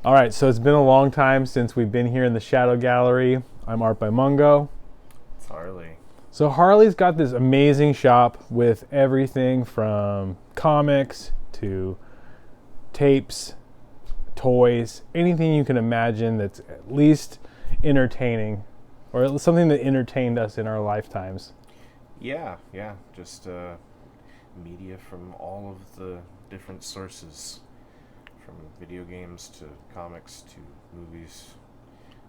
All right, so it's been a long time since we've been here in the Shadow Gallery. I'm Art by Mungo. It's Harley. So Harley's got this amazing shop with everything from comics to tapes, toys, anything you can imagine that's at least entertaining or something that entertained us in our lifetimes. Yeah, just media from all of the different sources, from video games to comics to movies,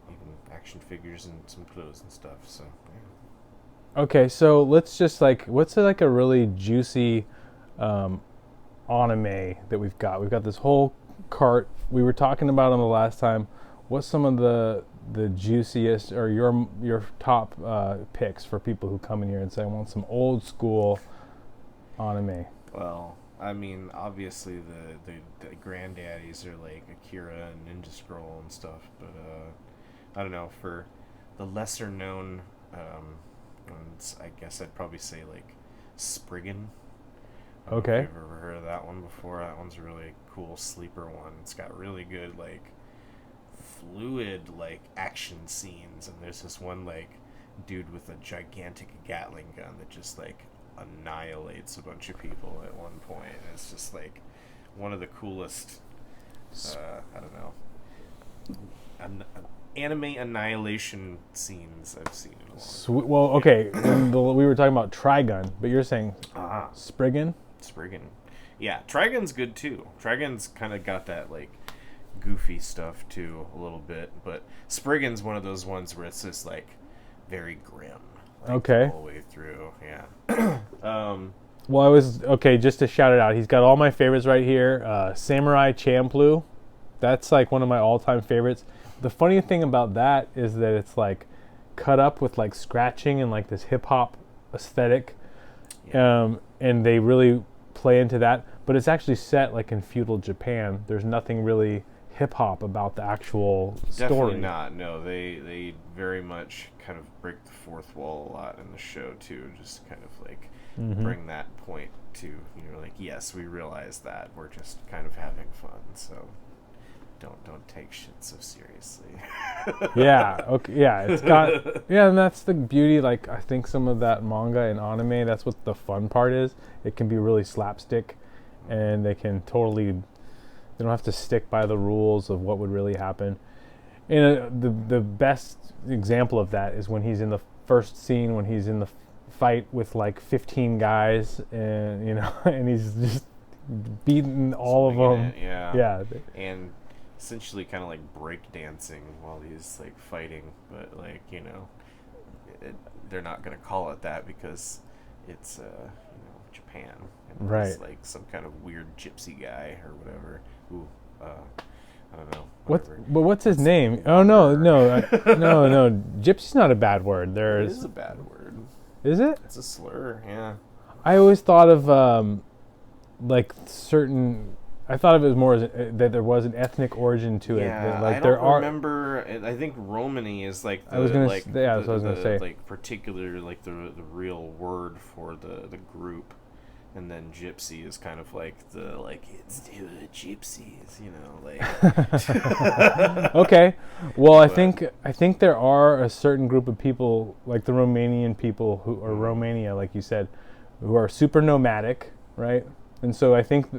even action figures and some clothes and stuff. So, yeah. Okay, so let's just what's like a really juicy anime that we've got? We've got this whole cart. We were talking about them the last time. What's some of the juiciest or your top picks for people who come in here and say I want some old school anime? Well, I mean, obviously the granddaddies are like Akira and Ninja Scroll and stuff, but I don't know, for the lesser known ones, I guess I'd probably say like Spriggan. I don't know Okay. if you've ever heard of that one before. That one's a really cool sleeper one. It's got really good like fluid like action scenes, and there's this one like dude with a gigantic Gatling gun that just like annihilates a bunch of people at one point. And it's just like one of the coolest I don't know anime annihilation scenes I've seen in a long time. Well, okay, we were talking about Trigun, but you're saying Spriggan? Spriggan. Yeah, Trigun's good too. Trigun's kind of got that like goofy stuff too a little bit, but Spriggan's one of those ones where it's just like very grim. Like, Okay. all the way through, yeah. Well, just to shout it out, he's got all my favorites right here. Samurai Champloo. That's like one of my all-time favorites. The funny thing about that is that it's like cut up with like scratching and like this hip-hop aesthetic. Yeah. And they really play into that. But it's actually set like in feudal Japan. There's nothing really hip-hop about the actual story. Definitely not. No, they very much kind of break the fourth wall a lot in the show too. Just kind of like bring that point to, like, yes, we realize that we're just kind of having fun, so don't take shit so seriously. Yeah. Okay. Yeah. It's got. Yeah, and that's the beauty. Like, I think some of that manga and anime. That's what the fun part is. It can be really slapstick, and they can totally. They don't have to stick by the rules of what would really happen. And the best example of that is when he's in the first scene when he's in the fight with like 15 guys, and and he's just beating all of them. Yeah. And essentially kind of like break dancing while he's like fighting, but like they're not gonna call it that because it's Japan, and Right. it's like some kind of weird gypsy guy or whatever who I don't know. But what's his name? Oh no, no. Gypsy's not a bad word. It There's is a bad word. Is it? It's a slur. Yeah. I always thought of like certain. I thought of it as more as that there was an ethnic origin to it. Yeah, That, like, I there don't are. remember. I think Romany is like the I was gonna like yeah, that's what I was gonna say. like particular like the real word for the group, and then gypsy is kind of like the like it's the gypsies, like. Okay, well, I But- think there are a certain group of people, like the Romanian people or Romania, like you said, who are super nomadic, right? And so I think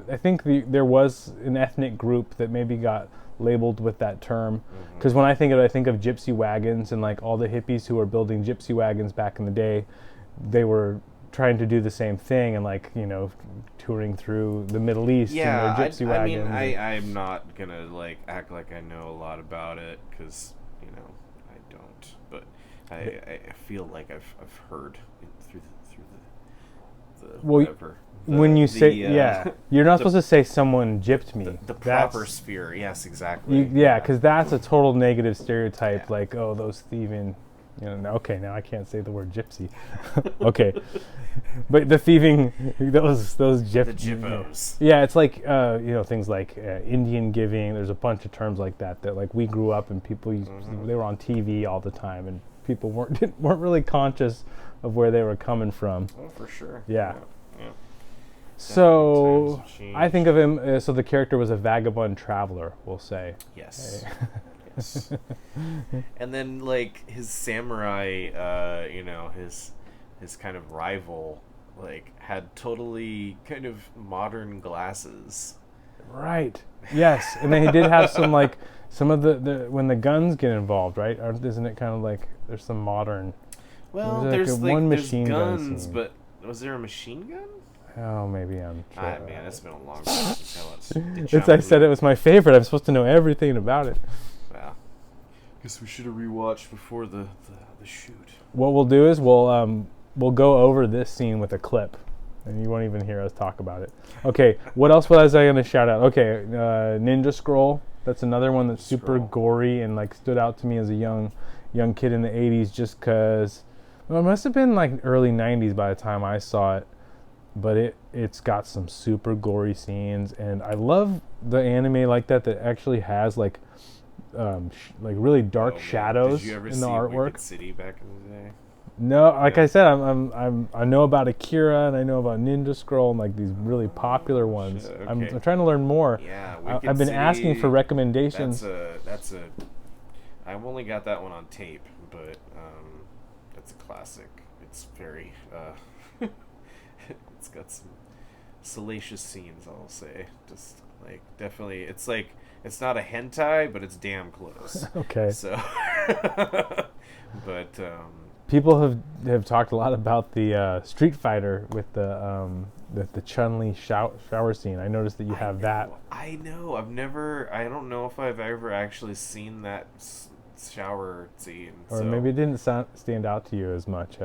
there was an ethnic group that maybe got labeled with that term, because when I think of gypsy wagons and like all the hippies who were building gypsy wagons back in the day, they were trying to do the same thing and like touring through the Middle East in their gypsy I mean, wagons. I'm not gonna like act like I know a lot about it because I don't. But I feel like I've heard it through the Well, whatever. When you say you're not supposed to say someone gypped me. The proper That's- sphere, yes, exactly. because that's a total negative stereotype. Yeah. Like, oh, those thieving. Okay, now I can't say the word gypsy. Okay, but the thieving, those gyp. The gyppos. Yeah, it's like things like Indian giving. There's a bunch of terms like that like we grew up and people they were on TV all the time and people weren't really conscious of where they were coming from. Oh, for sure. Yeah. So times have I think changed. of him. So the character was a vagabond traveler. We'll say. Yes. Yes. And then like his samurai, his kind of rival, like had totally kind of modern glasses. Right. Yes, and then he did have some like some of the when the guns get involved, right? Isn't it kind of like there's some modern? Well, There's there's one there's machine gun guns, scene. but was there a machine gun? Oh, maybe I'm. Ah, man, it's been a long time since I watched. It's I said it was my favorite. I'm supposed to know everything about it. Wow. Guess we should have rewatched before the shoot. What we'll do is we'll go over this scene with a clip, and you won't even hear us talk about it. Okay, what else was I going to shout out? Okay, Ninja Scroll. That's another one that's super Scroll. gory and like stood out to me as a young kid in the '80s, just because. Well, it must have been like early '90s by the time I saw it, but it's got some super gory scenes, and I love the anime like that actually has like really dark Oh, man. shadows Did you ever in see the artwork. Wicked City back in the day? No, like Yeah. I said, I know about Akira and I know about Ninja Scroll and like these really popular ones. shit, I'm okay. trying to learn more. Yeah, I've been asking for City, recommendations. That's a. I've only got that one on tape, but it's a classic. It's very. It's got some salacious scenes. I'll say, just like definitely. It's like it's not a hentai, but it's damn close. Okay. So, but People have talked a lot about the Street Fighter with the Chun-Li shower scene. I noticed that you have that. I know. I've never. I don't know if I've ever actually seen that shower scene. Or so. maybe it didn't stand out to you as much.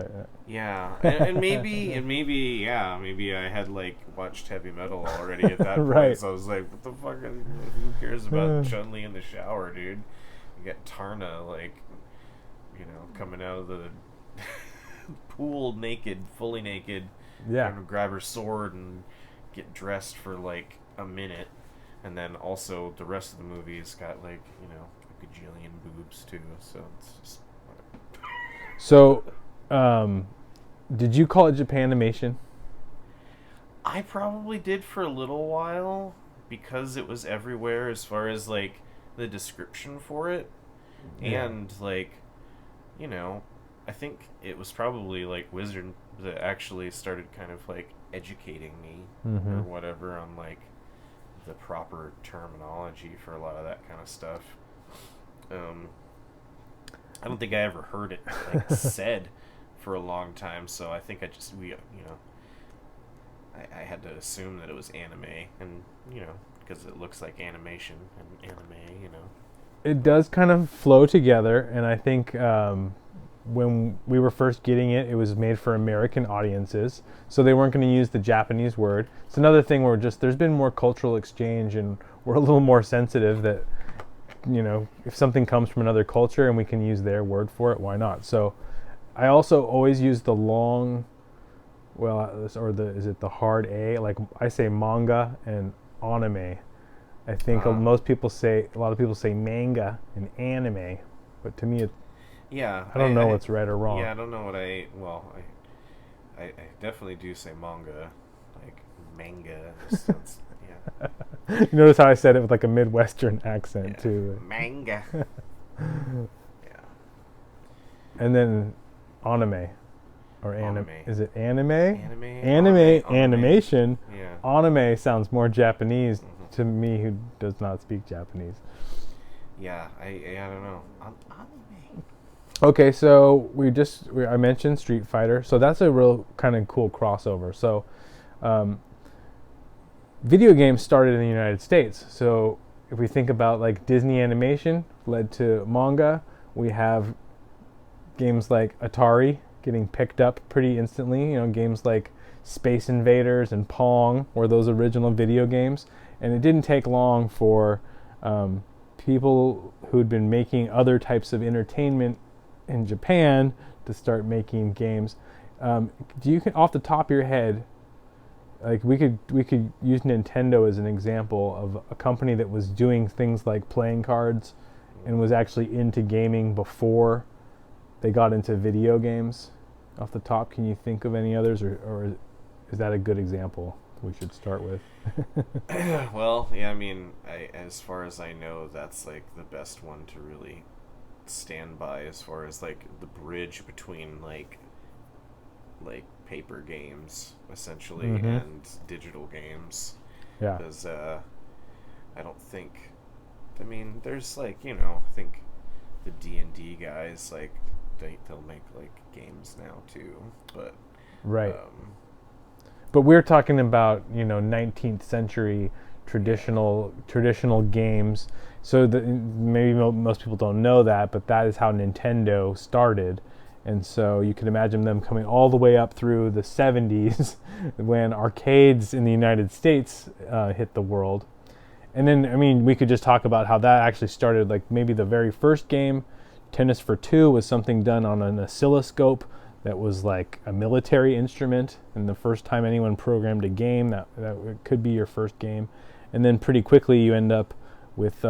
Yeah, and maybe maybe I had like watched heavy metal already at that point. Right. So I was like, what the fuck? Who cares about Chun-Li in the shower, dude? You got Tarna like, coming out of the pool naked, fully naked. Yeah. Trying to grab her sword and get dressed for like a minute, and then also the rest of the movie's got like a gajillion boobs too. So it's just. So, did you call it Japanimation? I probably did for a little while because it was everywhere as far as like the description for it, Yeah. and like, I think it was probably like Wizard that actually started kind of like educating me or whatever on like the proper terminology for a lot of that kind of stuff. I don't think I ever heard it like said for a long time, so I think I had to assume that it was anime, and because it looks like animation and anime. It does kind of flow together, and I think when we were first getting it, it was made for American audiences, so they weren't going to use the Japanese word. It's another thing where there's been more cultural exchange, and we're a little more sensitive that if something comes from another culture and we can use their word for it, why not? So I also always use the long, is it the hard A? Like I say manga and anime. I think a lot of people say manga and anime, but to me, Yeah, I don't know what's right or wrong. Yeah, I don't know what I definitely do say manga, like manga. Sounds, yeah. You notice how I said it with like a Midwestern accent too. Manga. Yeah. And then anime. Or anime. Is it anime? Anime. Animation. Yeah. Anime sounds more Japanese to me, who does not speak Japanese. Yeah, I don't know. Anime. Okay, so I mentioned Street Fighter, so that's a real kind of cool crossover. So, video games started in the United States. So if we think about like Disney animation led to manga, we have games like Atari getting picked up pretty instantly. Games like Space Invaders and Pong were those original video games. And it didn't take long for people who'd been making other types of entertainment in Japan to start making games. Do you, off the top of your head, like we could use Nintendo as an example of a company that was doing things like playing cards and was actually into gaming before they got into video games. Off the top, can you think of any others, or is that a good example we should start with. Well, yeah, I mean, as far as I know, that's like the best one to really stand by as far as like the bridge between like paper games essentially and digital games. Yeah. Because I don't think, I mean, there's like, I think the D&D guys, like they'll make like games now too, but right. But we're talking about 19th century traditional games. So maybe most people don't know that, but that is how Nintendo started. And so you can imagine them coming all the way up through the 70s when arcades in the United States hit the world. And then, I mean, we could just talk about how that actually started. Like maybe the very first game, Tennis for Two, was something done on an oscilloscope that was like a military instrument. And the first time anyone programmed a game, that could be your first game. And then pretty quickly you end up with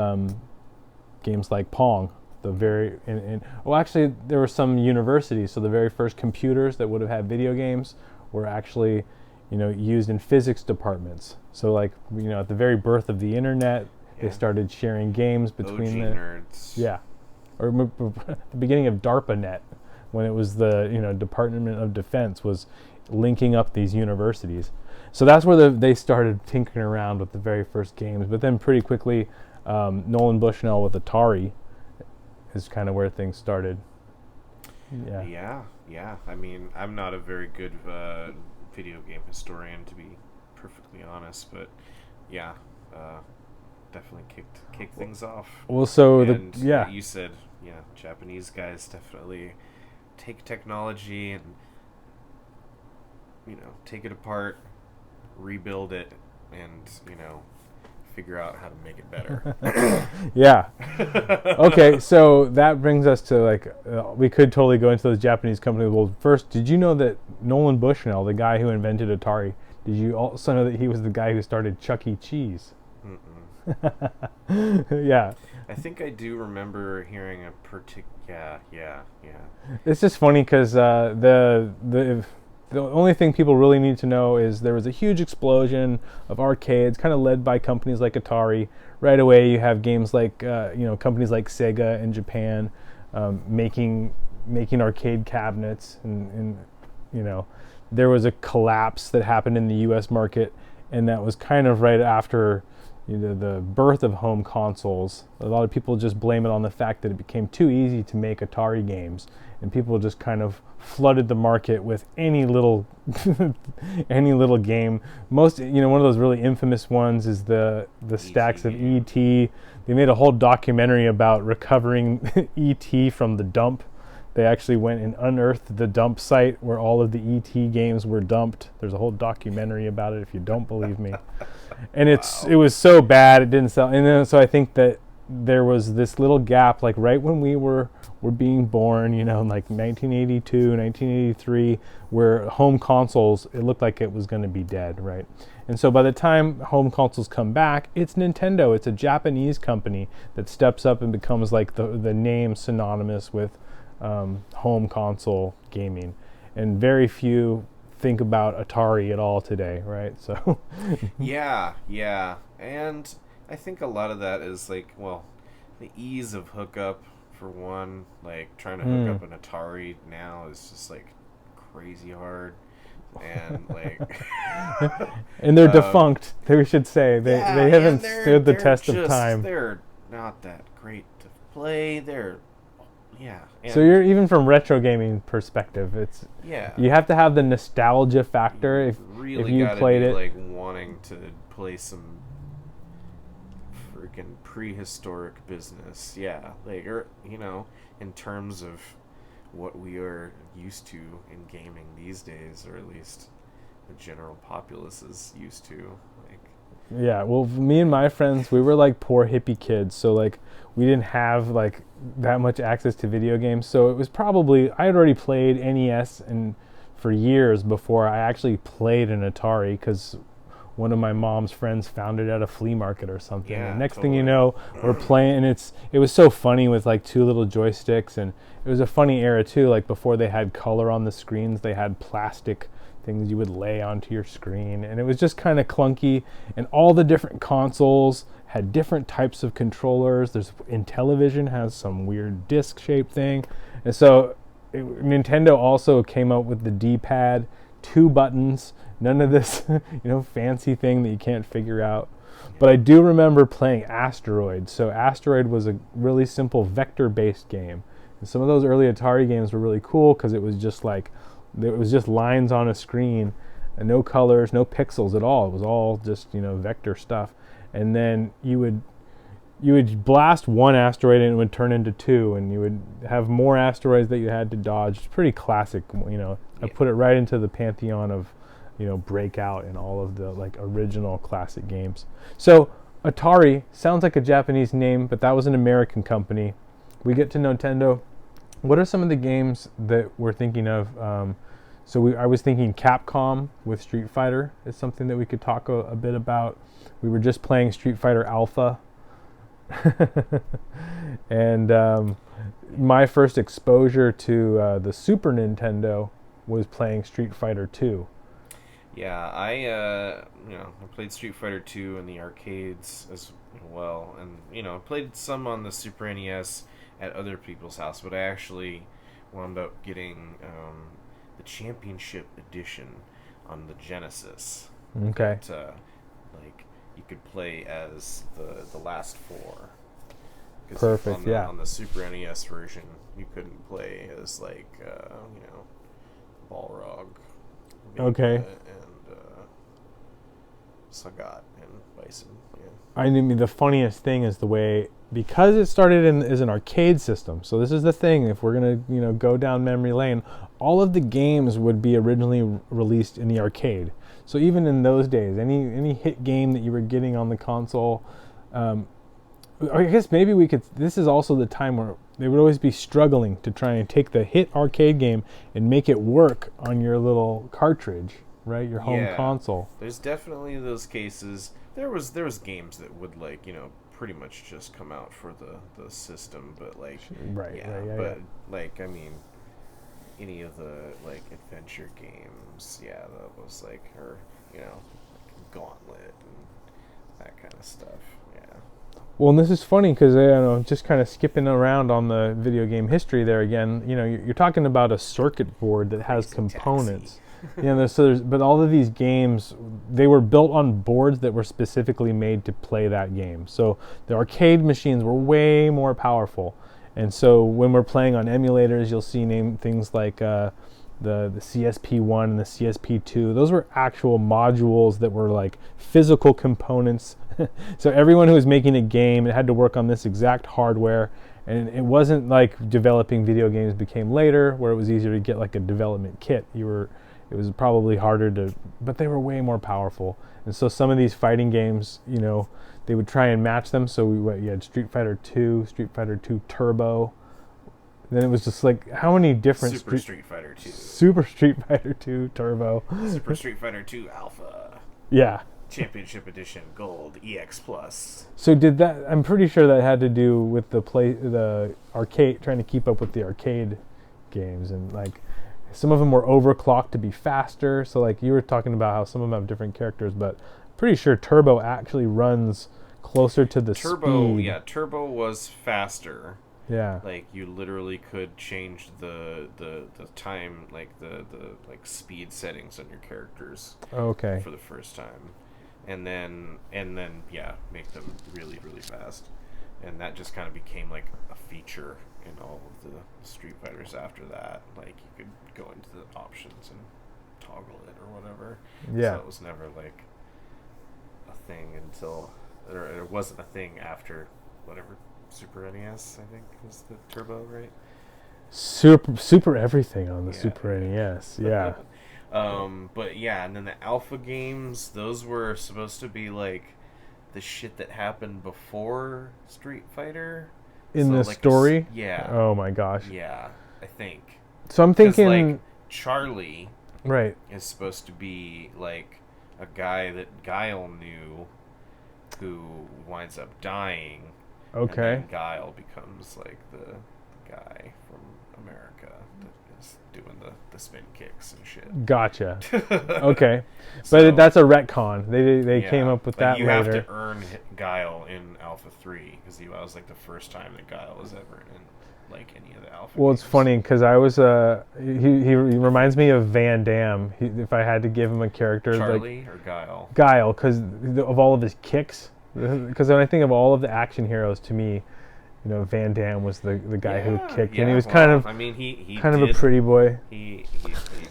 games like Pong. Well, actually, there were some universities, so the very first computers that would have had video games were actually, used in physics departments. So, like, at the very birth of the internet, they started sharing games between nerds. Yeah, or the beginning of DARPANet, when it was the Department of Defense was linking up these universities. So that's where they started tinkering around with the very first games. But then pretty quickly, Nolan Bushnell with Atari is kind of where things started. Yeah. I mean, I'm not a very good video game historian, to be perfectly honest, but yeah, definitely kicked things off. Well, so you said, Japanese guys definitely take technology and take it apart, rebuild it, and figure out how to make it better. Yeah. Okay, so that brings us to we could totally go into those Japanese companies. Well, first, did you know that Nolan Bushnell, the guy who invented Atari, did you also know that he was the guy who started Chuck E. Cheese? Yeah. I think I do remember hearing a yeah. It's just funny because the only thing people really need to know is there was a huge explosion of arcades, kind of led by companies like Atari. Right away, you have games like, companies like Sega in Japan making arcade cabinets, and there was a collapse that happened in the U.S. market, and that was kind of right after the birth of home consoles. A lot of people just blame it on the fact that it became too easy to make Atari games, and people just kind of flooded the market with any little game. Most, one of those really infamous ones is the stacks of E.T. They made a whole documentary about recovering E.T. from the dump. They actually went and unearthed the dump site where all of the E.T. games were dumped. There's a whole documentary about it if you don't believe me. And it was so bad it didn't sell. And then, so I think that there was this little gap, like right when we were being born, in like 1982, 1983, where home consoles, it looked like it was going to be dead, right? And so by the time home consoles come back, it's Nintendo. It's a Japanese company that steps up and becomes like the name synonymous with home console gaming. And very few think about Atari at all today, right? So yeah. And I think a lot of that is like, well, the ease of hookup for one. Like trying to hook up an Atari now is just like crazy hard, and like and they're defunct. We should say they haven't stood the test of time. They're not that great to play. So you're, even from retro gaming perspective, it's you have to have the nostalgia factor if you played it. Like wanting to play some freaking prehistoric business, like in terms of what we are used to in gaming these days, or at least the general populace is used to. Yeah, well, me and my friends, we were like poor hippie kids, so like we didn't have like that much access to video games. So it was probably, I had already played NES and for years before I actually played an Atari, because one of my mom's friends found it at a flea market or something. Yeah, and next thing you know, we're playing, and it was so funny with like two little joysticks, and it was a funny era too. Like before they had color on the screens, they had plastic things you would lay onto your screen, and it was just kind of clunky. And all the different consoles had different types of controllers. Intellivision has some weird disc-shaped thing, and so Nintendo also came out with the D-pad, 2 buttons, none of this fancy thing that you can't figure out. But I do remember playing Asteroid. So Asteroid was a really simple vector-based game. And some of those early Atari games were really cool because it was just lines on a screen, and no colors, no pixels at all. It was all just vector stuff. And then you would blast one asteroid and it would turn into 2, and you would have more asteroids that you had to dodge. It's pretty classic. I put it right into the pantheon of Breakout and all of the original classic games. So Atari sounds like a Japanese name, but that was an American company. We get to Nintendo. What are some of the games that we're thinking of? I was thinking Capcom with Street Fighter is something that we could talk a bit about. We were just playing Street Fighter Alpha. And my first exposure to the Super Nintendo was playing Street Fighter 2. Yeah, I played Street Fighter 2 in the arcades as well, and played some on the Super NES at other people's house, but I actually wound up getting the Championship Edition on the Genesis. Okay. That, you could play as the last 4. Perfect. On the Super NES version, you couldn't play as Balrog. Okay. And Sagat and Bison. Yeah. I mean, the funniest thing is the way, because it started as an arcade system. So this is the thing. If we're gonna go down memory lane, all of the games would be originally released in the arcade. So even in those days, any hit game that you were getting on the console, I guess maybe we could. This is also the time where they would always be struggling to try and take the hit arcade game and make it work on your little cartridge, right? Your home console. There's definitely those cases. There was games that would pretty much just come out for the system, but right. I mean, any of the adventure games, that was Gauntlet and that kind of stuff. Yeah. Well, and this is funny because just kind of skipping around on the video game history there again. You're talking about a circuit board that has components. But all of these games, they were built on boards that were specifically made to play that game. So the arcade machines were way more powerful, and so when we're playing on emulators, you'll see things like the CSP1 and the CSP2. Those were actual modules that were physical components. So everyone who was making a game, it had to work on this exact hardware, and it wasn't like developing video games became later, where it was easier to get a development kit. It was probably harder but they were way more powerful. And so some of these fighting games, they would try and match them. So you had Street Fighter 2, Street Fighter 2 Turbo. Then it was just how many different Super Street Fighter 2. Super Street Fighter 2 Turbo. Super Street Fighter 2 Alpha. Yeah. Championship Edition Gold EX Plus. So did that? I'm pretty sure that had to do with the arcade, trying to keep up with the arcade games, and some of them were overclocked to be faster. So you were talking about how some of them have different characters, but pretty sure Turbo actually runs closer to the speed. Yeah, Turbo was faster. Yeah. You literally could change the time, the speed settings on your characters. Okay. For the first time. And then make them really, really fast. And that just kind of became a feature in all of the Street Fighters after that. You could go into the options and toggle it or whatever. Yeah. So it was never a thing until, or it wasn't a thing after whatever Super NES, I think, was the Turbo, right? Super everything on the Super NES. Yeah. But yeah, and then the Alpha games, those were supposed to be the shit that happened before Street Fighter. In the story? Yeah. Oh my gosh. Yeah, I think. So I'm thinking Charlie right is supposed to be a guy that Guile knew who winds up dying. Okay. And then Guile becomes the guy from America that Just doing the spin kicks and shit. Gotcha. Okay, So, but that's a retcon. They yeah, came up with that you later. have to earn Guile in Alpha 3 because that was like the first time that Guile was ever in like any of the Alpha. Well, it's games. funny because I was he reminds me of Van Damme. If I had to give him a character, Charlie like or Guile. Guile, because of all of his kicks. Because when I think of all of the action heroes, to me, you know, Van Damme was the guy who kicked, and he was kind of I mean, he kind did, of a pretty boy. He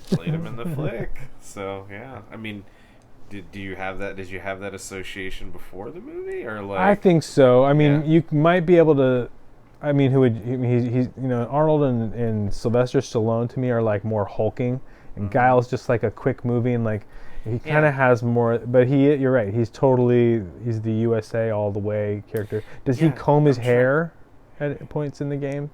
played him in the flick. So yeah, I mean, do you have that? Did you have that association before the movie, or like? I think so. I mean, Yeah. you might be able to. I mean, he's you know, Arnold and Sylvester Stallone to me are like more hulking, and Guile's just like a quick moving, like he kind of has more. But you're right. He's the USA all the way character. Does he comb his hair at points in the game?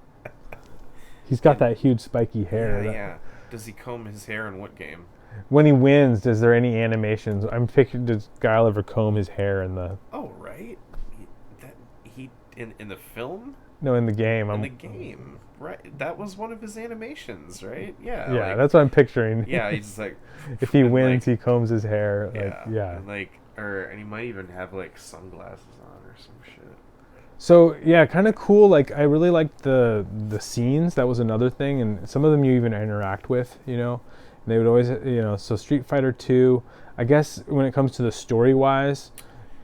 He's got that huge spiky hair. Yeah. Does he comb his hair in what game? When he wins, is there any animations? I'm picturing, does Guile ever comb his hair in the? Oh right, he in the film. No, in the game. In the game, right? That was one of his animations, right? Yeah. Yeah, like, that's what I'm picturing. yeah, he's just like. If he wins, like, he combs his hair. Yeah. And and he might even have like sunglasses on or some shit. So yeah, kind of cool. Like I really liked the scenes. That was another thing, and some of them you even interact with. You know, and they would always, you know. So Street Fighter 2. I guess when it comes to the story wise,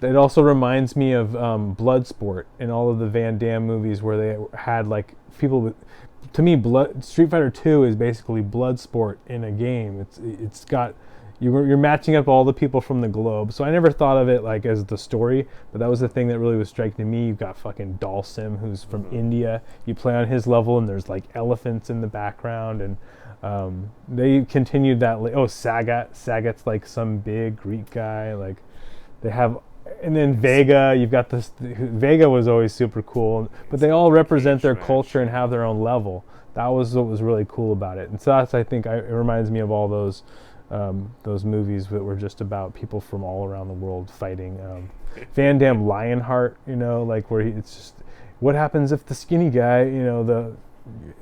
it also reminds me of Bloodsport in all of the Van Damme movies where they had like people with. To me, Street Fighter 2 is basically Bloodsport in a game. It's got you're matching up all the people from the globe. So I never thought of it like as the story, but that was the thing that really was striking to me. You've got fucking Dalsim, who's from India. You play on his level, and there's like elephants in the background, and they continued that. Sagat's like some big Greek guy. Like they have. And then Vega, you've got this. Vega was always super cool, but they all represent their culture and have their own level. That was what was really cool about it. And so that's, I think, it reminds me of all those movies that were just about people from all around the world fighting. Van Damme Lionheart, you know, like where it's just what happens if the skinny guy, you know,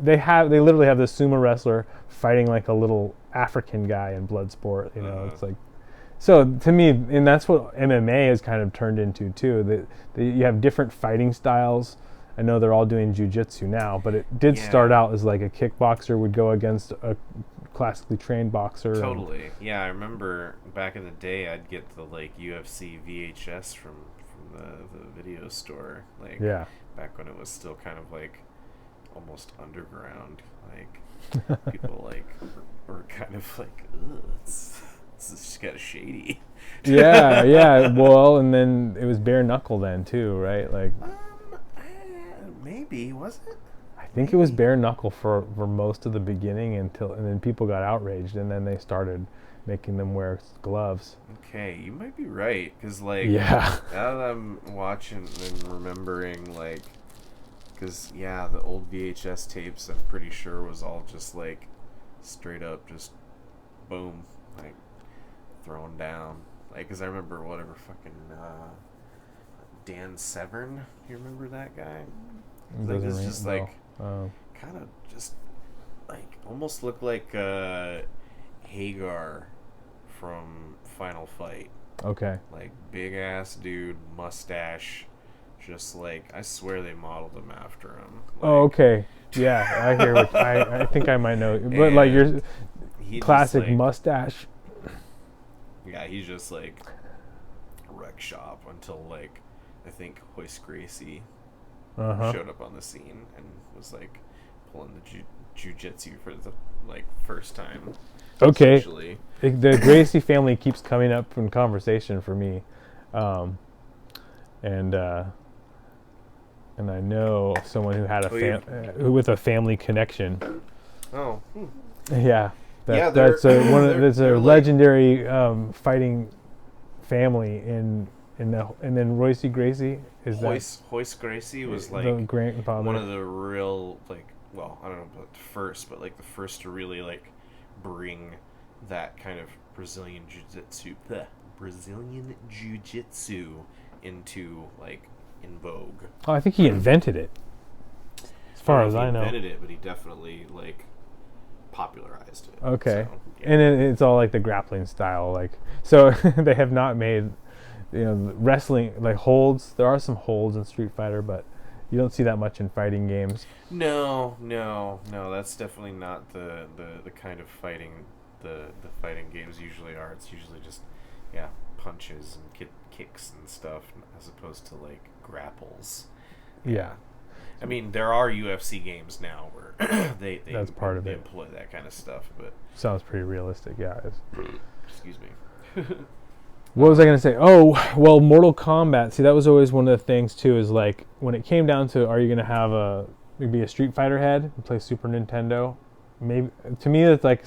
they literally have this sumo wrestler fighting like a little African guy in Bloodsport. You know, it's like. So to me, and that's what MMA has kind of turned into too. That you have different fighting styles. I know they're all doing jiu-jitsu now, but it did start out as like a kickboxer would go against a classically trained boxer. Totally. Yeah, I remember back in the day, I'd get the like UFC VHS from the video store. Like back when it was still kind of like almost underground. Like people like were kind of like, ugh, this just got shady. yeah. Well, and then it was bare knuckle then too, right? Like, maybe was it? I think it was bare knuckle for most of the beginning and then people got outraged, and then they started making them wear gloves. Okay, you might be right, because like now that I'm watching and remembering, like, because the old VHS tapes I'm pretty sure was all just like straight up just boom, like thrown down, like, because I remember whatever fucking Dan Severn, you remember that guy? Like this is just like kind of just like almost looked like Hagar from Final Fight. Okay. Like big ass dude, mustache, just like I swear they modeled him after him. Like, oh, okay. Yeah, I hear what I think I might know, but like your classic like, mustache. Yeah, he's just like wreck shop until like I think Hoist Gracie showed up on the scene and was like pulling the jiu-jitsu for the like first time. Okay. The Gracie family keeps coming up in conversation for me, and I know someone who had with a family connection. Oh. Yeah. That's a legendary fighting family and then Royce Gracie Hoist Gracie was like the grandfather. One of the real like, well, I don't know about first, but like the first to really like bring that kind of Brazilian jiu-jitsu into like in vogue. Oh, I think he invented it. As far as I know. He invented it, but he definitely like popularized it. Okay. So, yeah. And it's all like the grappling style, like, so they have not made, wrestling like holds. There are some holds in Street Fighter, but you don't see that much in fighting games. No. That's definitely not the kind of fighting the fighting games usually are. It's usually just punches and kicks and stuff, as opposed to like grapples. Yeah. I mean, there are UFC games now where they That's part of they it. employ that kind of stuff, but Sounds pretty realistic. Yeah. excuse me. What was I going to say? Oh, well, Mortal Kombat. See, that was always one of the things, too, is like when it came down to, are you going to have maybe a Street Fighter head and play Super Nintendo? Maybe. To me, it's like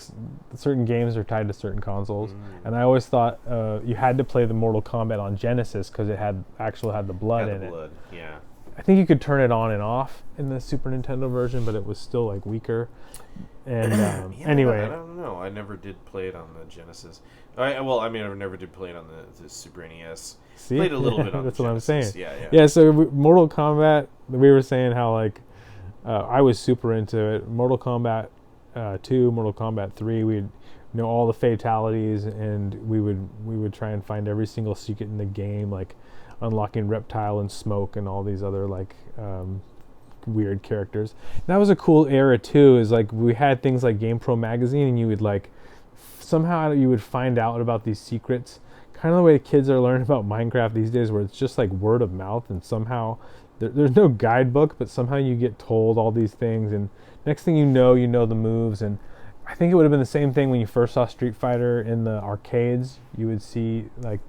certain games are tied to certain consoles. And I always thought you had to play the Mortal Kombat on Genesis because it had the blood in it. Yeah. I think you could turn it on and off in the Super Nintendo version, but it was still like weaker. And anyway, I don't know. I never did play it on the Genesis. I never did play it on the Super NES. See? Played a little bit on that's the what Genesis. I'm saying. Yeah. Yeah. So Mortal Kombat, we were saying how like I was super into it. Mortal Kombat 2, Mortal Kombat 3. We'd know all the fatalities, and we would try and find every single secret in the game, like unlocking Reptile and Smoke and all these other like weird characters. And that was a cool era too, is like we had things like GamePro magazine, and you would like somehow you would find out about these secrets, kind of the way kids are learning about Minecraft these days, where it's just like word of mouth, and somehow there's no guidebook, but somehow you get told all these things, and next thing you know the moves. And I think it would have been the same thing when you first saw Street Fighter in the arcades. You would see like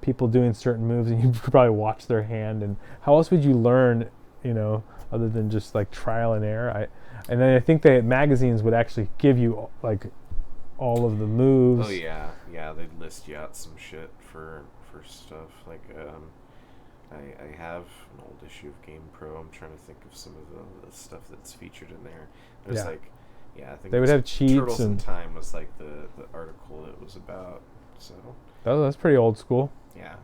people doing certain moves, and you could probably watch their hand. And how else would you learn, other than just like trial and error? And then I think the magazines would actually give you like all of the moves. Oh yeah, they'd list you out some shit for stuff like I have an old issue of GamePro. I'm trying to think of some of the stuff that's featured in there. There's I think they would have cheats. Turtles in Time was like the article it was about. So that's pretty old school. Yeah.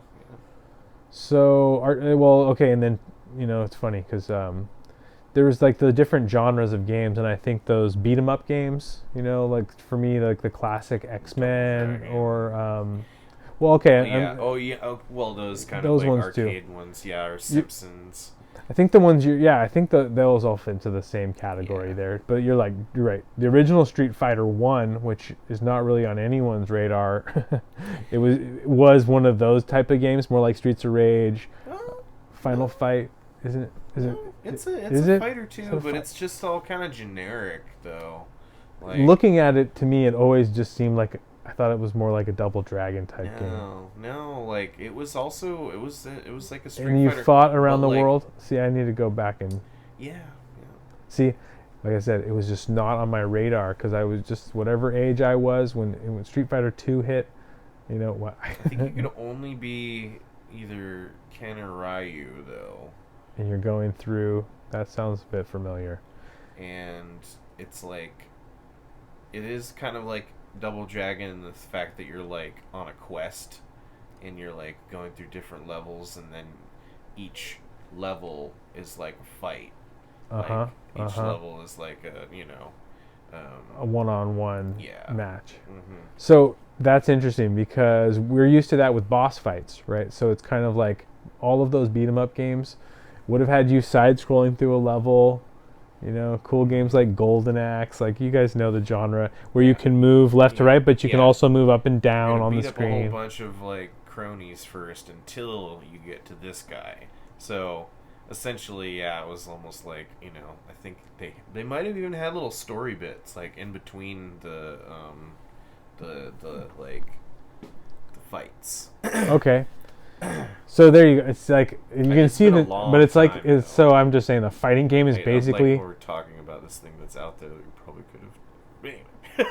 So okay, and then it's funny because there was like the different genres of games, and I think those beat 'em up games, like for me, like the classic X-Men or those kind of like ones too. arcade ones, or Simpsons. I think the ones I think those all fit into the same category there. But you're right. The original Street Fighter 1, which is not really on anyone's radar, it was one of those type of games, more like Streets of Rage, Final Fight, isn't it? It's a fighter too, but it's just all kind of generic though. Like, looking at it, to me, it always just seemed like I thought it was more like a Double Dragon type game. No, like it was like a Street Fighter. And you fought around the world. See, I need to go back and. Yeah. See, like I said, it was just not on my radar because I was just whatever age I was when Street Fighter 2 hit. What? I think you could only be either Ken or Ryu though. And you're going through. That sounds a bit familiar. And it's like, it is kind of like Double Dragon in the fact that you're like on a quest, and you're like going through different levels, and then each level is like a fight. Each level is like a one-on-one match. Mm-hmm. So that's interesting because we're used to that with boss fights, right? So it's kind of like all of those beat 'em up games would have had you side-scrolling through a level. Cool games like Golden Axe, like you guys know the genre, where you can move left to right, but you can also move up and down on the screen. Beat up a whole bunch of like cronies first until you get to this guy. So essentially, it was almost like I think they might have even had little story bits like in between the fights. Okay. So there you go. It's like you can see that, but it's like it's. So I'm just saying the fighting game is basically. Like we're talking about this thing that's out there that we probably could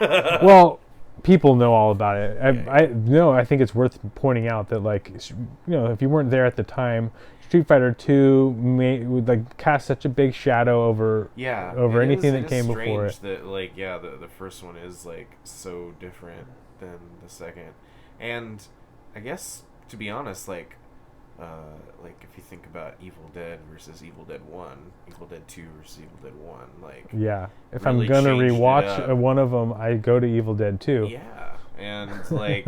have. Well, people know all about it. I think it's worth pointing out that like if you weren't there at the time, Street Fighter 2 would like cast such a big shadow over anything that came before it. That like the first one is like so different than the second, and I guess. To be honest, like, like if you think about Evil Dead versus Evil Dead 1, Evil Dead 2 versus Evil Dead 1, like Yeah. If really I'm gonna changed it rewatch up. one of them, I go to Evil Dead 2. Yeah, and like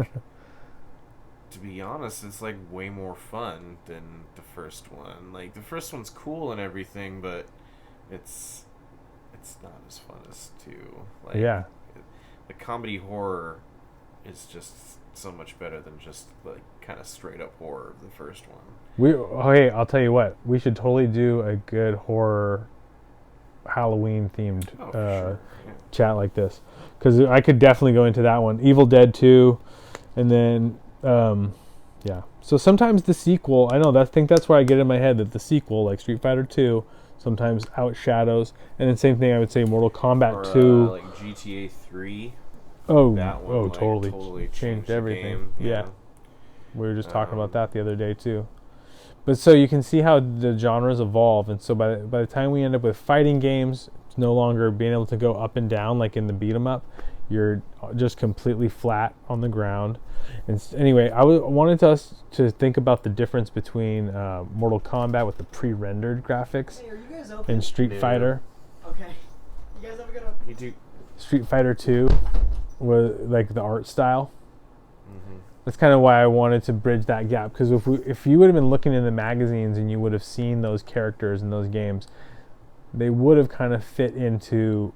to be honest, it's like way more fun than the first one. Like the first one's cool and everything, but it's not as fun as 2. Like Yeah. the comedy horror is just so much better than just like kind of straight up horror of the first one. Hey, I'll tell you what. We should totally do a good horror Halloween themed Oh, for sure. Yeah. chat like this, because I could definitely go into that one. Evil Dead 2, and then yeah. So sometimes the sequel, I think that's where I get in my head that the sequel, like Street Fighter 2, sometimes outshadows. And then same thing, I would say Mortal Kombat Or 2. like GTA 3. Oh, That one, like, totally changed the everything. game. Yeah. We were just talking about Um, that the other day too. But so you can see how the genres evolve, and so by the time we end up with fighting games, it's no longer being able to go up and down like in the beat 'em up. You're just completely flat on the ground. And anyway, I wanted us to think about the difference between Mortal Kombat with the pre-rendered graphics Hey, are you guys open? and Street Yeah. Fighter. Okay. You guys have a good one. You do. Street Fighter 2 was like the art style. Mm-hmm. That's kind of why I wanted to bridge that gap, because if you would have been looking in the magazines and you would have seen those characters in those games, they would have kind of fit into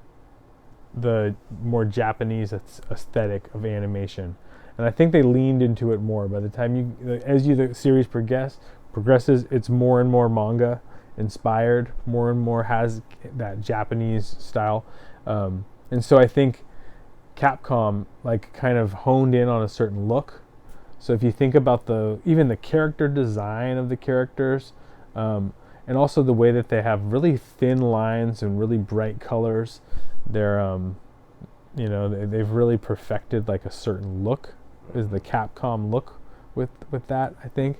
the more Japanese aesthetic of animation, and I think they leaned into it more. By the time the series progresses, it's more and more manga inspired, more and more has that Japanese style, and so I think Capcom like kind of honed in on a certain look. So if you think about even the character design of the characters, and also the way that they have really thin lines and really bright colors, they're they've really perfected like a certain look, is the Capcom look with that, I think.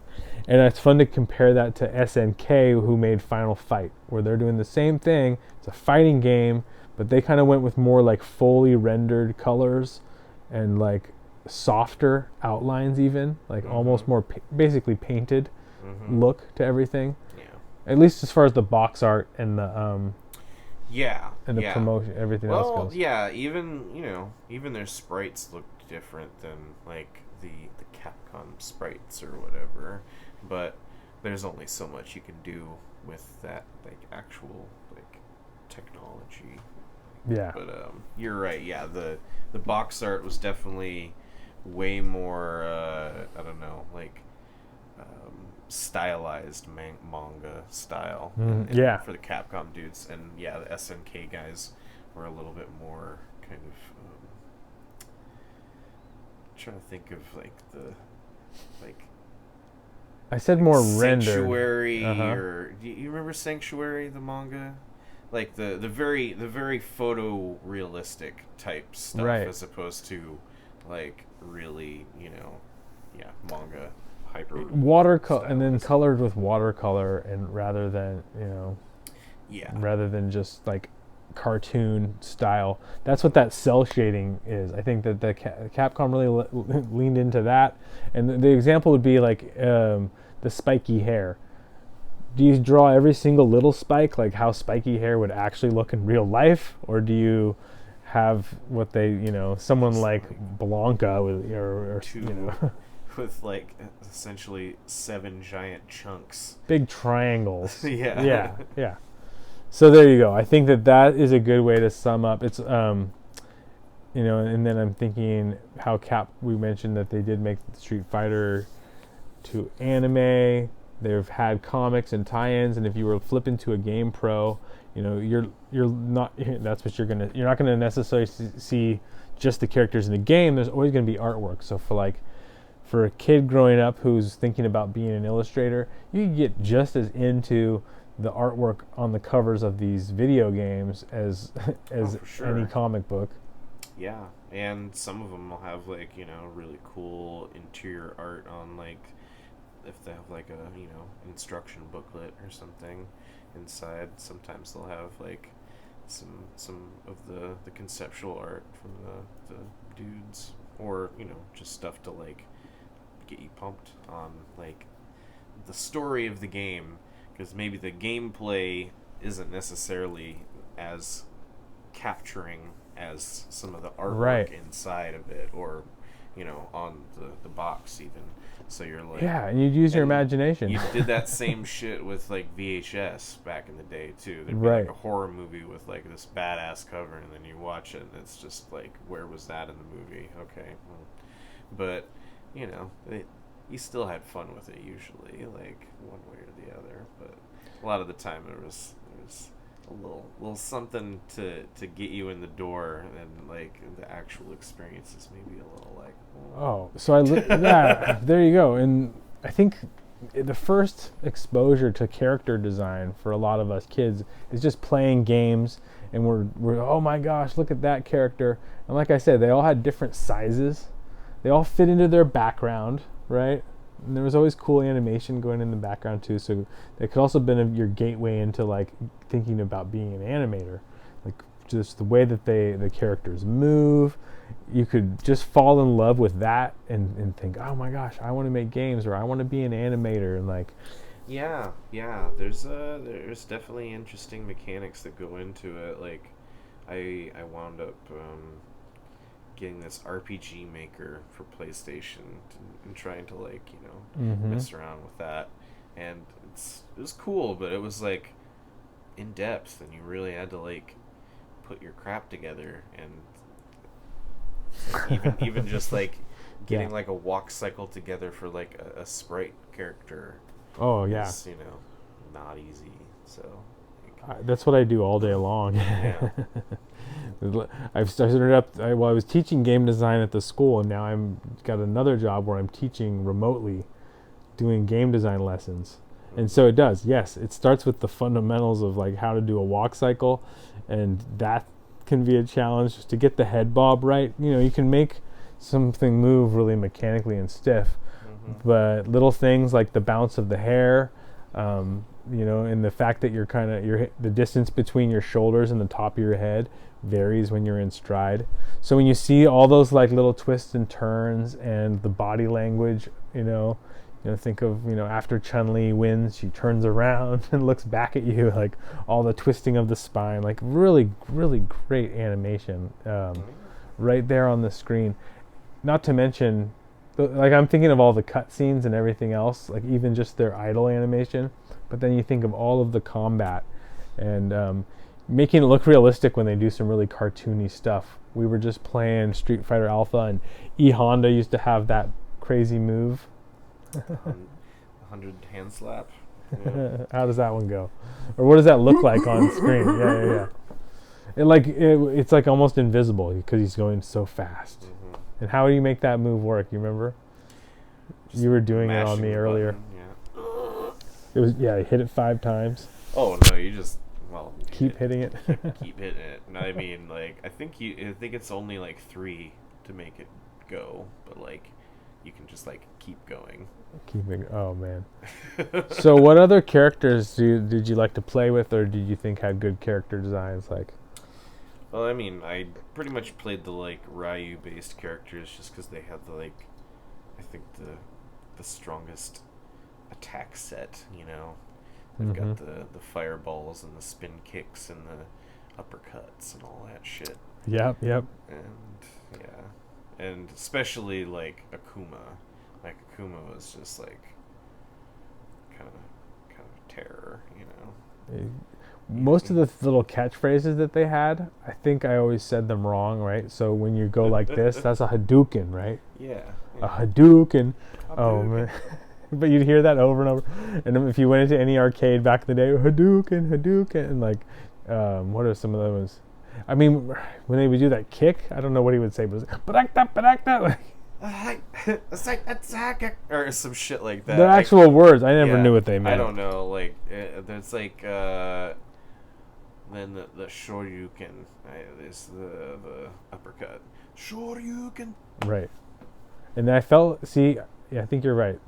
And it's fun to compare that to SNK, who made Final Fight, where they're doing the same thing. It's a fighting game, but they kind of went with more like fully rendered colors and like softer outlines, even like almost more basically painted look to everything, Yeah. at least as far as the box art and the Yeah. and the yeah. promotion, everything else Well, goes. yeah. Even their sprites look different than like the Capcom sprites or whatever, but there's only so much you can do with that like actual like technology. Yeah. But you're right. Yeah, the box art was definitely way more. I don't know, like stylized manga style. Yeah. For the Capcom dudes, and yeah, the SNK guys were a little bit more kind of. Trying to think of like I said more rendered. Sanctuary, or do you remember Sanctuary, the manga? Like the very photorealistic type stuff, Right. as opposed to like really manga hyper Watercolor, and then stylized. colored with watercolor, and rather than just like cartoon style. That's what that cell shading is. I think that the Capcom really leaned into that. And the example would be like the spiky hair. Do you draw every single little spike like how spiky hair would actually look in real life, or do you have what someone like Blanca with or with like essentially 7 giant chunks. big triangles. Yeah. Yeah. So there you go. I think that is a good way to sum up. It's and then I'm thinking how we mentioned that they did make Street Fighter to anime. They've had comics and tie-ins, and if you were flipping to a Game Pro, you're not. That's what you're not gonna necessarily see just the characters in the game. There's always gonna be artwork. So for a kid growing up who's thinking about being an illustrator, you can get just as into the artwork on the covers of these video games as for sure. any comic book. Yeah, and some of them will have like really cool interior art on, like if they have like a instruction booklet or something inside. Sometimes they'll have like some of the conceptual art from the dudes, or just stuff to like get you pumped on like the story of the game, because maybe the gameplay isn't necessarily as capturing as some of the artwork inside of it, or on the box even. So you're like, yeah, and you'd use your imagination. You did that same shit with like VHS back in the day too. There'd be Right. like a horror movie with like this badass cover, and then you watch it, and it's just like, where was that in the movie? Okay, well, but you still had fun with it usually, like one way or the other. But a lot of the time it was a little something to get you in the door, and like the actual experience is maybe a little like, yeah, there you go. And I think the first exposure to character design for a lot of us kids is just playing games, and we're oh my gosh, look at that character. And like I said, they all had different sizes, they all fit into their background, right? And there was always cool animation going in the background too, so it could also been your gateway into like thinking about being an animator, like just the way that the characters move. You could just fall in love with that and think, oh my gosh, I want to make games, or I want to be an animator. And like, yeah, there's definitely interesting mechanics that go into it. Like I wound up getting this RPG maker for PlayStation and trying to like mess around with that, and it was cool, but it was like in depth, and you really had to like put your crap together, and even just like getting like a walk cycle together for like a sprite character. Oh yeah, is, not easy. So that's what I do all day long. Yeah. I've started up. I was teaching game design at the school, and now I'm got another job where I'm teaching remotely, doing game design lessons. And so it does. Yes, it starts with the fundamentals of like how to do a walk cycle, and that can be a challenge just to get the head bob right. You can make something move really mechanically and stiff, but little things like the bounce of the hair, and the fact that the distance between your shoulders and the top of your head varies when you're in stride. So when you see all those like little twists and turns and the body language, think of after Chun-Li wins, she turns around and looks back at you, like all the twisting of the spine, like really really great animation right there on the screen. Not to mention, like I'm thinking of all the cutscenes and everything else, like even just their idle animation. But then you think of all of the combat and making it look realistic when they do some really cartoony stuff. We were just playing Street Fighter Alpha, and E Honda used to have that crazy move. 100 hand slap. Yeah. How does that one go? Or what does that look like on screen? Yeah. It's like almost invisible because he's going so fast. And how do you make that move work? You remember? You were doing it on me earlier. Button, It was hit it 5 times. Oh no, you just keep hitting it. keep hitting it. No, I mean, like I think it's only like 3 to make it go, but like you can just like keep going. Oh man. So what other characters did you like to play with, or did you think had good character designs? Like, well, I mean, I pretty much played the like Ryu based characters just because they had the like, I think the strongest attack set. They've got the fireballs and the spin kicks and the uppercuts and all that shit. Yep. And and especially like Akuma. Like Akuma was just like kind of terror, Most of the little catchphrases that they had, I think I always said them wrong, right? So when you go like this, that's a Hadouken, right? Yeah. A Hadouken. Oh man. But you'd hear that over and over. And if you went into any arcade back in the day, Hadouken, and like, what are some of those ones? I mean, when they would do that kick, I don't know what he would say, but it was like, or some shit like that. The actual words, I never knew what they meant. I don't know. Like, there's like, then the Shoryuken is the uppercut. Shoryuken. Right. And I I think you're right.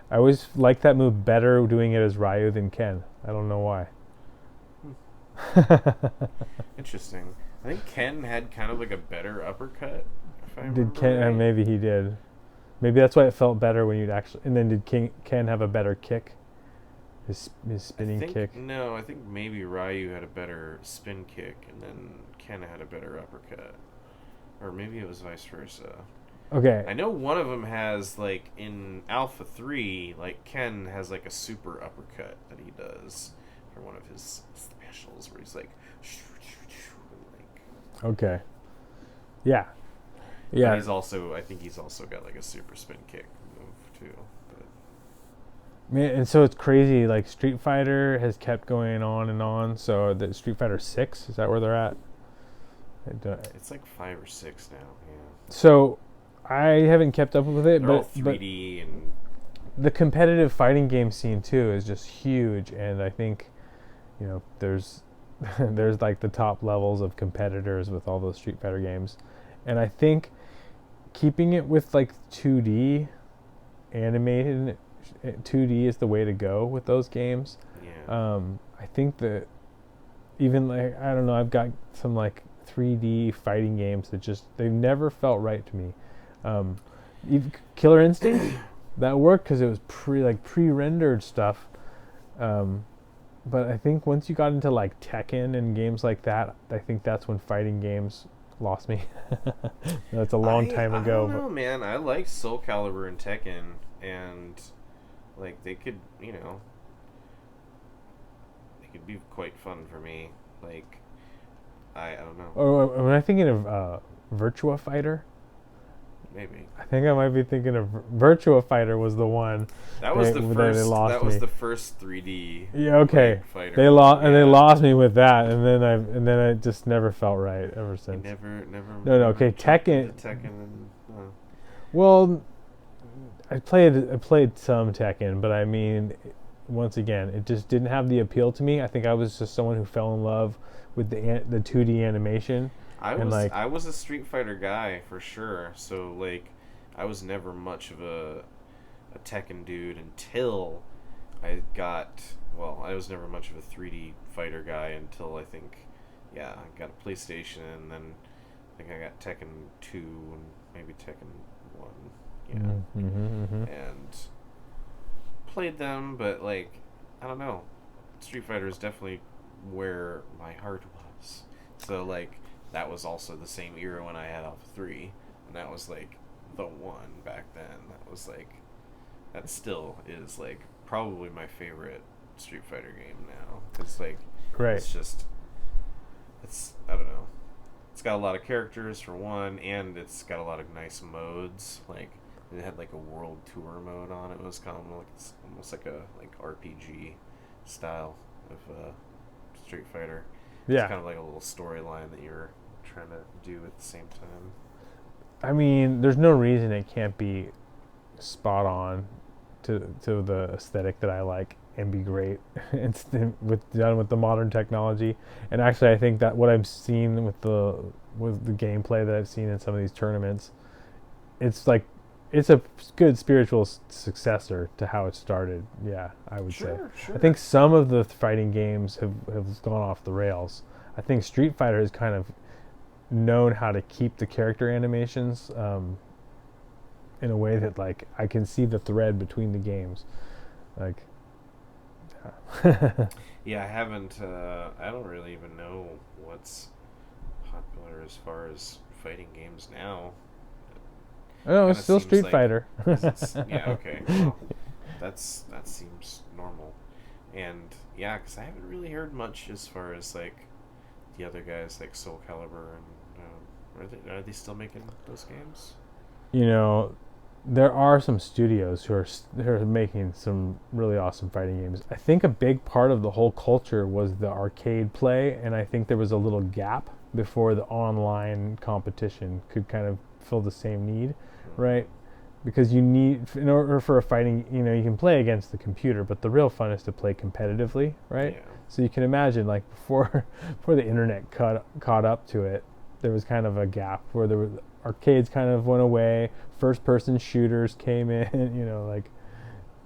I always liked that move better doing it as Ryu than Ken. I don't know why. Interesting. I think Ken had kind of like a better uppercut. If I Did Ken? right. Maybe he did. Maybe that's why it felt better when you'd actually. And then did Ken have a better kick? His spinning kick. No, I think maybe Ryu had a better spin kick, and then Ken had a better uppercut, or maybe it was vice versa. Okay. I know one of them has, like, in Alpha 3, like, Ken has, like, a super uppercut that he does for one of his specials where he's like, okay. Yeah. Yeah. And I think he's also got, like, a super spin kick move, too. But Man, and so it's crazy, like, Street Fighter has kept going on and on, so the Street Fighter 6, is that where they're at? it's like 5 or 6 now, yeah. So, I haven't kept up with it, They're all but 3D and the competitive fighting game scene too is just huge, and I think, there's there's like the top levels of competitors with all those Street Fighter games, and I think keeping it with like 2D animated 2D is the way to go with those games. yeah. I think that even like I don't know, I've got some like 3D fighting games that just they've never felt right to me. Even Killer Instinct that worked because it was pre-rendered stuff, but I think once you got into like Tekken and games like that, I think that's when fighting games lost me. That's a long time ago. I don't know, man. I like Soul Calibur and Tekken, and like they could be quite fun for me. Like I don't know. Or when I'm thinking of Virtua Fighter. Maybe. I think I might be thinking of Virtua Fighter was the one. That was the first. That was me. the first 3D. Yeah. Okay. Fighter. They lost, and they lost me with that, and then I just never felt right ever since. Never. No. Okay. Tekken. And, Well, I played some Tekken, but I mean, once again, it just didn't have the appeal to me. I think I was just someone who fell in love with the 2D animation. I was a Street Fighter guy for sure. So like, I was never much of a Tekken dude until I got. Well, I was never much of a 3D fighter guy until I think, I got a PlayStation, and then I think I got Tekken 2 and maybe Tekken 1. And played them, but like, I don't know. Street Fighter is definitely where my heart was. So like. That was also the same era when I had Alpha 3, and that was like the one back then. That still is like probably my favorite Street Fighter game now. It's like, right. I don't know. It's got a lot of characters for one, and it's got a lot of nice modes. Like it had like a world tour mode on it. It was kind of like it's almost like a RPG style of Street Fighter. Yeah. It's kind of like a little storyline that you're trying to do at the same time. I mean, there's no reason it can't be spot on to the aesthetic that I like and be great. It's done with the modern technology. And actually, I think that what I've seen with the gameplay that I've seen in some of these tournaments, it's a good spiritual successor to how it started. Yeah, I would say. Sure. I think some of the fighting games have gone off the rails. I think Street Fighter has kind of known how to keep the character animations in a way that like I can see the thread between the games. Like, yeah, I haven't. I don't really even know what's popular as far as fighting games now. Oh, it's still Street Fighter. Yeah, okay. Well, that seems normal. And yeah, because I haven't really heard much as far as like the other guys like Soul Calibur and are they still making those games? There are some studios who are making some really awesome fighting games. I think a big part of the whole culture was the arcade play, and I think there was a little gap before the online competition could kind of fill the same need. Right, because you need, in order for a fighting, you can play against the computer, but the real fun is to play competitively, right? Yeah. So you can imagine, like before the internet caught up to it, there was kind of a gap where arcades kind of went away, first-person shooters came in, like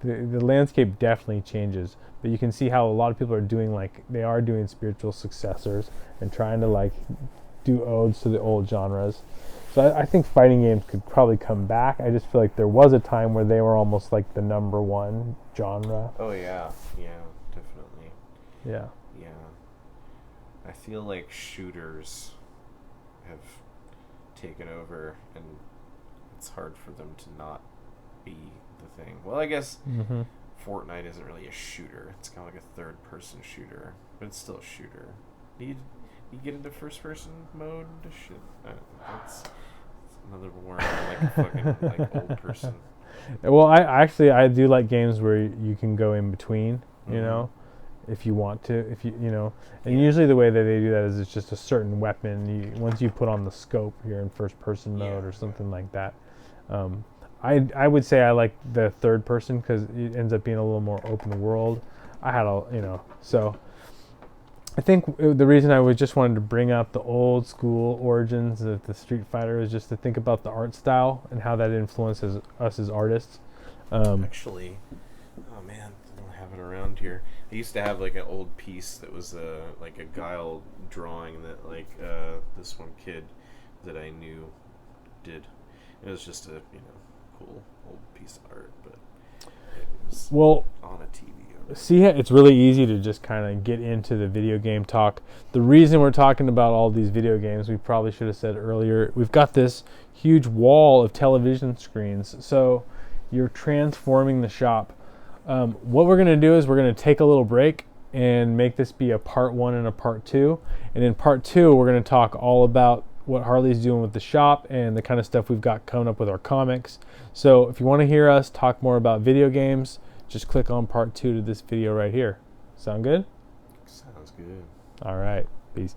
the landscape definitely changes. But you can see how a lot of people are doing spiritual successors and trying to like do odes to the old genres. So I think fighting games could probably come back. I just feel like there was a time where they were almost like the number one genre. Oh yeah, definitely. Yeah. Yeah. I feel like shooters have taken over, and it's hard for them to not be the thing. Well, I guess Fortnite isn't really a shooter. It's kind of like a third-person shooter, but it's still a shooter. You get into first-person mode? Shit, that's another word. Like a fucking like old person. Well, I do like games where you can go in between. You know, if you want to, if you know, and usually the way that they do that is it's just a certain weapon. Once you put on the scope, you're in first-person mode or something like that. I would say I like the third person because it ends up being a little more open world. So I think the reason I was just wanted to bring up the old school origins of the Street Fighter is just to think about the art style and how that influences us as artists. Actually, oh man, I don't have it around here. I used to have like an old piece that was like a guile drawing that like this one kid that I knew did. It was just a cool old piece of art, but it was on a TV. See, it's really easy to just kind of get into the video game talk. The reason we're talking about all these video games, we probably should have said earlier, we've got this huge wall of television screens. So you're transforming the shop. What we're going to do is we're going to take a little break and make this be a part 1 and a part 2. And in part 2, we're going to talk all about what Harley's doing with the shop and the kind of stuff we've got coming up with our comics. So if you want to hear us talk more about video games, just click on part 2 to this video right here. Sound good? Sounds good. All right. Peace.